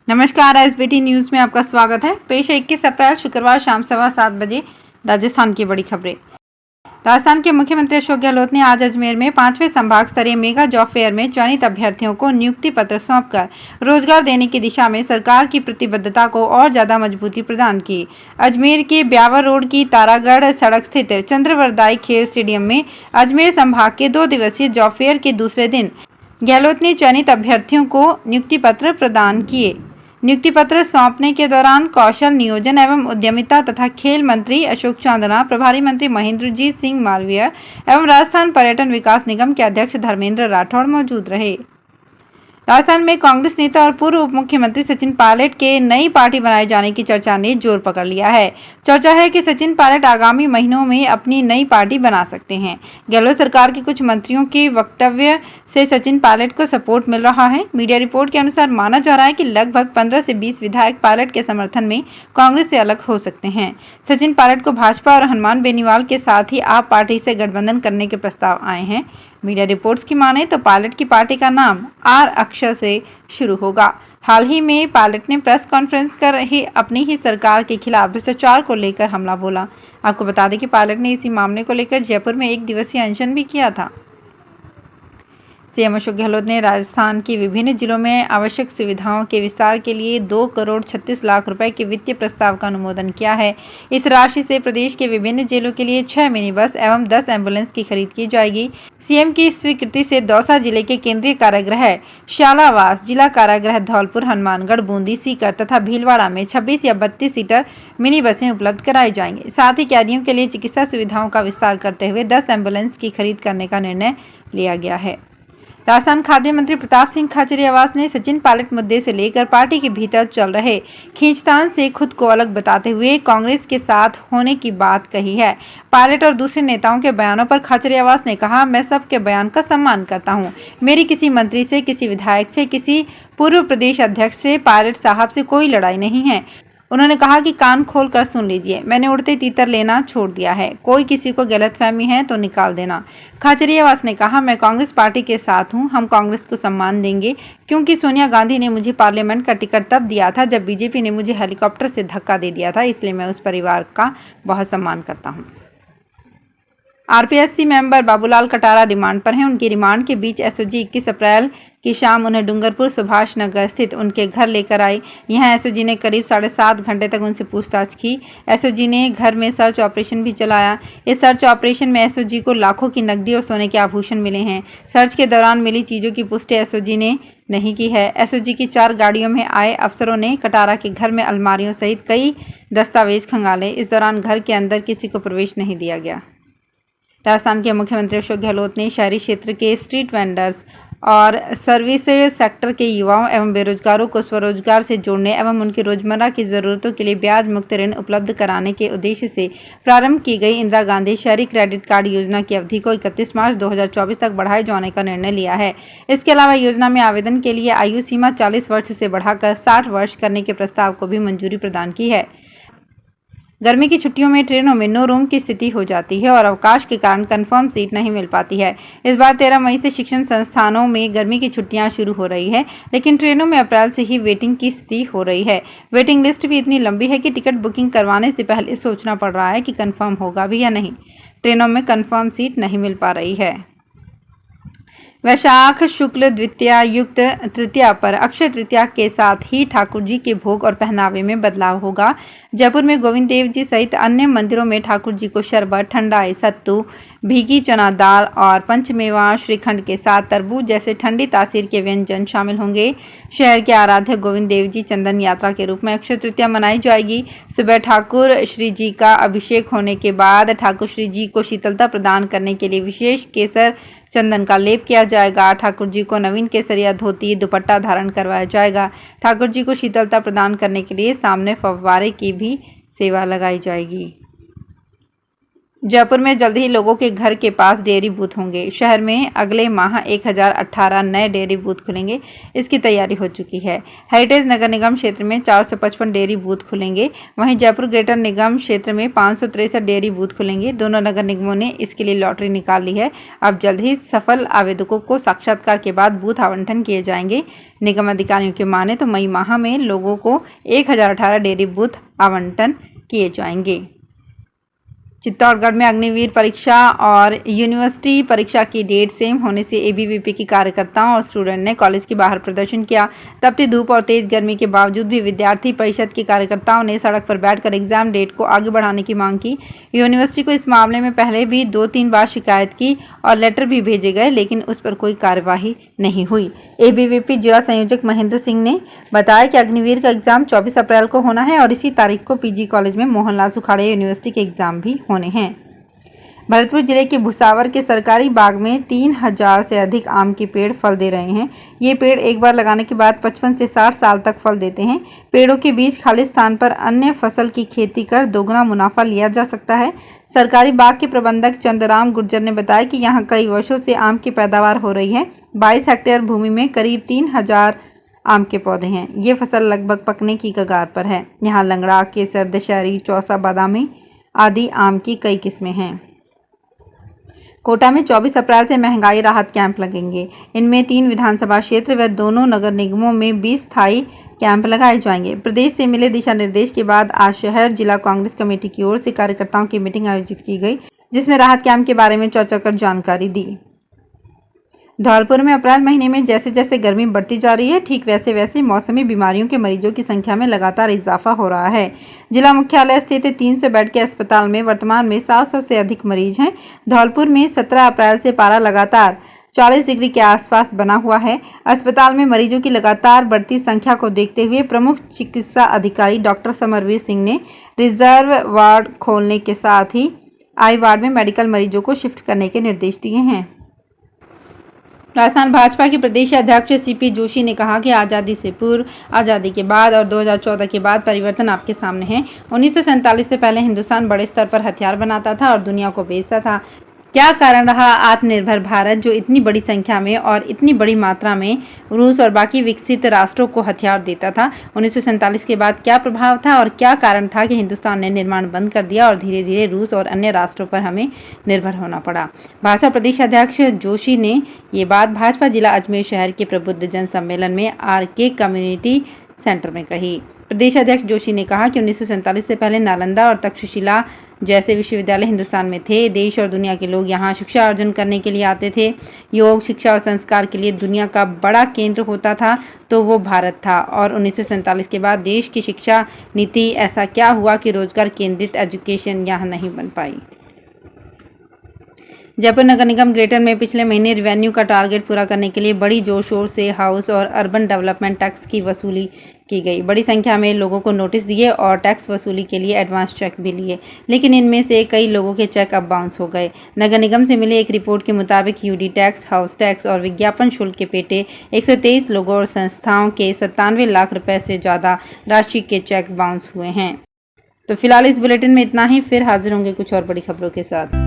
नमस्कार, SBT news में आपका स्वागत है। पेश है 21 अप्रैल शुक्रवार शाम 7:15 बजे राजस्थान की बड़ी खबरें। राजस्थान के मुख्यमंत्री अशोक गहलोत ने आज अजमेर में 5वें संभाग स्तरीय मेगा जॉब फेयर में चयनित अभ्यर्थियों को नियुक्ति पत्र सौंपकर रोजगार देने की दिशा में सरकार की प्रतिबद्धता को और ज्यादा मजबूती प्रदान की। अजमेर के ब्यावर रोड की तारागढ़ सड़क स्थित चंद्रवरदाई खेल स्टेडियम में अजमेर संभाग के 2 दिवसीय जॉब फेयर के दूसरे दिन गहलोत ने चयनित अभ्यर्थियों को नियुक्ति पत्र प्रदान किए। नियुक्ति पत्र सौंपने के दौरान कौशल नियोजन एवं उद्यमिता तथा खेल मंत्री अशोक चांदना, प्रभारी मंत्री महेंद्रजीत सिंह मालवीय एवं राजस्थान पर्यटन विकास निगम के अध्यक्ष धर्मेंद्र राठौड़ मौजूद रहे। राजस्थान में कांग्रेस नेता और पूर्व उप मुख्यमंत्री सचिन पायलट के नई पार्टी बनाए जाने की चर्चा ने जोर पकड़ लिया है। चर्चा है कि सचिन पायलट आगामी महीनों में अपनी नई पार्टी बना सकते हैं। गहलोत सरकार के कुछ मंत्रियों के वक्तव्य से सचिन पायलट को सपोर्ट मिल रहा है। मीडिया रिपोर्ट के अनुसार माना जा रहा है कि लगभग 15 से 20 विधायक पायलट के समर्थन में कांग्रेस से अलग हो सकते हैं। सचिन पायलट को भाजपा और हनुमान बेनीवाल के साथ ही आप पार्टी से गठबंधन करने के प्रस्ताव आए हैं। मीडिया रिपोर्ट्स की माने तो पायलट की पार्टी का नाम आर अक्षर से शुरू होगा। हाल ही में पायलट ने प्रेस कॉन्फ्रेंस कर अपनी ही सरकार के खिलाफ भ्रष्टाचार को लेकर हमला बोला। आपको बता दें कि पायलट ने इसी मामले को लेकर जयपुर में 1 दिवसीय अनशन भी किया था। सीएम अशोक गहलोत ने राजस्थान के विभिन्न जिलों में आवश्यक सुविधाओं के विस्तार के लिए 2,36,00,000 रुपए के वित्तीय प्रस्ताव का अनुमोदन किया है। इस राशि से प्रदेश के विभिन्न जिलों के लिए 6 मिनी बस एवं 10 एम्बुलेंस की खरीद की जाएगी। सीएम की स्वीकृति से दौसा जिले के केंद्रीय कारागृह शालावास, जिला कारागृह धौलपुर, हनुमानगढ़, बूंदी, सीकर तथा भीलवाड़ा में 26 या 32 सीटर मिनी बसें उपलब्ध कराई जाएंगी। साथ ही कैदियों के लिए चिकित्सा सुविधाओं का विस्तार करते हुए 10 एम्बुलेंस की खरीद करने का निर्णय लिया गया है। राजस्थान खाद्य मंत्री प्रताप सिंह खाचरियावास ने सचिन पायलट मुद्दे से लेकर पार्टी के भीतर चल रहे खींचतान से खुद को अलग बताते हुए कांग्रेस के साथ होने की बात कही है। पायलट और दूसरे नेताओं के बयानों पर खाचरियावास ने कहा, मैं सबके बयान का सम्मान करता हूं। मेरी किसी मंत्री से, किसी विधायक से, किसी पूर्व प्रदेश अध्यक्ष से, पायलट साहब से कोई लड़ाई नहीं है। उन्होंने कहा कि कान खोल कर सुन लीजिए, मैंने उड़ते तीतर लेना छोड़ दिया है। कोई किसी को गलतफहमी है तो निकाल देना। खाचरियावास ने कहा, मैं कांग्रेस पार्टी के साथ हूं, हम कांग्रेस को सम्मान देंगे क्योंकि सोनिया गांधी ने मुझे पार्लियामेंट का टिकट तब दिया था जब बीजेपी ने मुझे हेलीकॉप्टर से धक्का दे दिया था, इसलिए मैं उस परिवार का बहुत सम्मान करता हूँ। RPSC member Babulal Katara remand पर हैं। उनकी रिमांड के बीच एसओजी 21 अप्रैल की शाम उन्हें डूंगरपुर सुभाष नगर स्थित उनके घर लेकर आई। यहां एसओजी ने करीब 7.5 घंटे तक उनसे पूछताछ की। एसओजी ने घर में सर्च ऑपरेशन भी चलाया। इस सर्च ऑपरेशन में एसओजी को लाखों की नकदी और सोने के आभूषण मिले हैं। सर्च के दौरान मिली चीजों की पुष्टि एसओजी ने नहीं की है। एसओजी की 4 गाड़ियों में आए अफसरों ने कटारा के घर में अलमारियों सहित कई दस्तावेज खंगाले। इस दौरान घर के अंदर किसी को प्रवेश नहीं दिया गया। राजस्थान के मुख्यमंत्री अशोक गहलोत ने शहरी क्षेत्र के स्ट्रीट वेंडर्स और सर्विस सेक्टर के युवाओं एवं बेरोजगारों को स्वरोजगार से जोड़ने एवं उनकी रोजमर्रा की जरूरतों के लिए ब्याज मुक्त ऋण उपलब्ध कराने के उद्देश्य से प्रारंभ की गई इंदिरा गांधी शहरी क्रेडिट कार्ड योजना की अवधि को 31 मार्च 2024 तक बढ़ाए जाने का निर्णय लिया है। इसके अलावा योजना में आवेदन के लिए आयु सीमा 40 वर्ष से बढ़ाकर 60 वर्ष करने के प्रस्ताव को भी मंजूरी प्रदान की है। गर्मी की छुट्टियों में ट्रेनों में नो रूम की स्थिति हो जाती है और अवकाश के कारण कंफर्म सीट नहीं मिल पाती है। इस बार 13 मई से शिक्षण संस्थानों में गर्मी की छुट्टियां शुरू हो रही है, लेकिन ट्रेनों में अप्रैल से ही वेटिंग की स्थिति हो रही है। वेटिंग लिस्ट भी इतनी लंबी है कि टिकट बुकिंग करवाने से पहले सोचना पड़ रहा है कि कंफर्म होगा भी या नहीं। ट्रेनों में कंफर्म सीट नहीं मिल पा रही है। वैशाख शुक्ल द्वितीया युक्त तृतीया पर अक्षय तृतीया के साथ ही ठाकुर जी के भोग और पहनावे में बदलाव होगा। जयपुर में गोविंद देव जी सहित अन्य मंदिरों में ठाकुर जी को शरबत, ठंडाई, सत्तू, भीगी चना दाल और पंचमेवा श्रीखंड के साथ तरबूज जैसे ठंडी तासीर के व्यंजन शामिल होंगे। शहर के आराध्य गोविंद देव जी चंदन यात्रा के रूप में अक्षय तृतीया मनाई जाएगी। सुबह ठाकुर श्री जी का अभिषेक होने के बाद ठाकुर श्री जी को शीतलता प्रदान करने के लिए विशेष केसर चंदन का लेप किया जाएगा। ठाकुर जी को नवीन केसरिया धोती दुपट्टा धारण करवाया जाएगा। ठाकुर जी को शीतलता प्रदान करने के लिए सामने फव्वारे की भी सेवा लगाई जाएगी। जयपुर में जल्द ही लोगों के घर के पास डेयरी बूथ होंगे। शहर में अगले माह 1018 नए डेयरी बूथ खुलेंगे। इसकी तैयारी हो चुकी है। हेरिटेज नगर निगम क्षेत्र में 455 डेयरी बूथ खुलेंगे। वहीं जयपुर ग्रेटर निगम क्षेत्र में 563 डेयरी बूथ खुलेंगे। दोनों नगर निगमों ने इसके लिए लॉटरी निकाल ली है। अब जल्द ही सफल आवेदकों को साक्षात्कार के बाद बूथ आवंटन किए जाएंगे। निगम अधिकारियों की माने तो मई माह में लोगों को 1018 डेयरी बूथ आवंटन किए जाएंगे। चित्तौड़गढ़ में अग्निवीर परीक्षा और यूनिवर्सिटी परीक्षा की डेट सेम होने से एबीवीपी की कार्यकर्ताओं और स्टूडेंट ने कॉलेज के बाहर प्रदर्शन किया। तपती धूप और तेज गर्मी के बावजूद भी विद्यार्थी परिषद के कार्यकर्ताओं ने सड़क पर बैठकर एग्जाम डेट को आगे बढ़ाने की मांग की। यूनिवर्सिटी को इस मामले में पहले भी 2-3 बार शिकायत की और लेटर भी भेजे गए, लेकिन उस पर कोई कार्यवाही नहीं हुई। एबीवीपी जिला संयोजक महेंद्र सिंह ने बताया कि अग्निवीर का एग्जाम 24 अप्रैल को होना है और इसी तारीख को पीजी कॉलेज में मोहनलाल सुखाड़िया यूनिवर्सिटी के एग्जाम भी होने हैं। भरतपुर जिले के भुसावर के सरकारी बाग में 3000 से अधिक आम के पेड़ फल दे रहे हैं। ये पेड़ एक बार लगाने के बाद 55 से 60 साल तक फल देते हैं। पेड़ों के बीच खाली स्थान पर अन्य फसल की खेती कर दोगुना मुनाफा लिया जा सकता है। सरकारी बाग के प्रबंधक चंद्रराम गुर्जर ने बताया कि यहाँ कई वर्षों से आम की पैदावार हो रही है। 22 हेक्टेयर भूमि में करीब 3000 आम के पौधे हैं। ये फसल लगभग पकने की कगार पर है। यहाँ लंगड़ा, केसर, दशहरी, चौसा, बादामी आदि आम की कई किस्में हैं। कोटा में 24 अप्रैल से महंगाई राहत कैंप लगेंगे। इनमें 3 विधानसभा क्षेत्र व दोनों नगर निगमों में 20 स्थायी कैंप लगाए जाएंगे। प्रदेश से मिले दिशा निर्देश के बाद आज शहर जिला कांग्रेस कमेटी की ओर से कार्यकर्ताओं की मीटिंग आयोजित की गई, जिसमें राहत कैंप के बारे में चर्चा कर जानकारी दी। धौलपुर में अप्रैल महीने में जैसे जैसे गर्मी बढ़ती जा रही है, ठीक वैसे वैसे मौसमी बीमारियों के मरीजों की संख्या में लगातार इजाफा हो रहा है। जिला मुख्यालय स्थित 300 बेड के अस्पताल में वर्तमान में 700 से अधिक मरीज हैं। धौलपुर में 17 अप्रैल से पारा लगातार 40 डिग्री के आसपास बना हुआ है। अस्पताल में मरीजों की लगातार बढ़ती संख्या को देखते हुए प्रमुख चिकित्सा अधिकारी डॉक्टर समरवीर सिंह ने रिजर्व वार्ड खोलने के साथ ही आई वार्ड में मेडिकल मरीजों को शिफ्ट करने के निर्देश दिए हैं। राजस्थान भाजपा के प्रदेश अध्यक्ष सीपी जोशी ने कहा कि आज़ादी से पूर्व, आज़ादी के बाद और 2014 के बाद परिवर्तन आपके सामने है। 1947 से पहले हिंदुस्तान बड़े स्तर पर हथियार बनाता था और दुनिया को बेचता था। क्या कारण रहा आत्मनिर्भर भारत, जो इतनी बड़ी संख्या में और इतनी बड़ी मात्रा में रूस और बाकी विकसित राष्ट्रों को हथियार देता था? 1947 के बाद क्या प्रभाव था और क्या कारण था कि हिंदुस्तान ने निर्माण बंद कर दिया और धीरे धीरे रूस और अन्य राष्ट्रों पर हमें निर्भर होना पड़ा? भाजपा प्रदेश अध्यक्ष जोशी ने ये बात भाजपा जिला अजमेर शहर के प्रबुद्ध जन सम्मेलन में आरके कम्युनिटी सेंटर में कही। प्रदेश अध्यक्ष जोशी ने कहा कि 1947 से पहले नालंदा और तक्षशिला जैसे विश्वविद्यालय हिंदुस्तान में थे। देश और दुनिया के लोग यहाँ शिक्षा अर्जन करने के लिए आते थे। योग, शिक्षा और संस्कार के लिए दुनिया का बड़ा केंद्र होता था तो वो भारत था। और 1947 के बाद देश की शिक्षा नीति ऐसा क्या हुआ कि रोजगार केंद्रित एजुकेशन यहाँ नहीं बन पाई? जयपुर नगर निगम ग्रेटर में पिछले महीने रेवेन्यू का टारगेट पूरा करने के लिए बड़ी जोर शोर से हाउस और अर्बन डेवलपमेंट टैक्स की वसूली की गई। बड़ी संख्या में लोगों को नोटिस दिए और टैक्स वसूली के लिए एडवांस चेक भी लिए, लेकिन इनमें से कई लोगों के चेक अब बाउंस हो गए। नगर निगम से मिले एक रिपोर्ट के मुताबिक यूडी टैक्स, हाउस टैक्स और विज्ञापन शुल्क के पेटे 123 लोगों और संस्थाओं के 97 लाख रुपए से ज़्यादा राशि के चेक बाउंस हुए हैं। तो फिलहाल इस बुलेटिन में इतना ही। फिर हाजिर होंगे कुछ और बड़ी खबरों के साथ।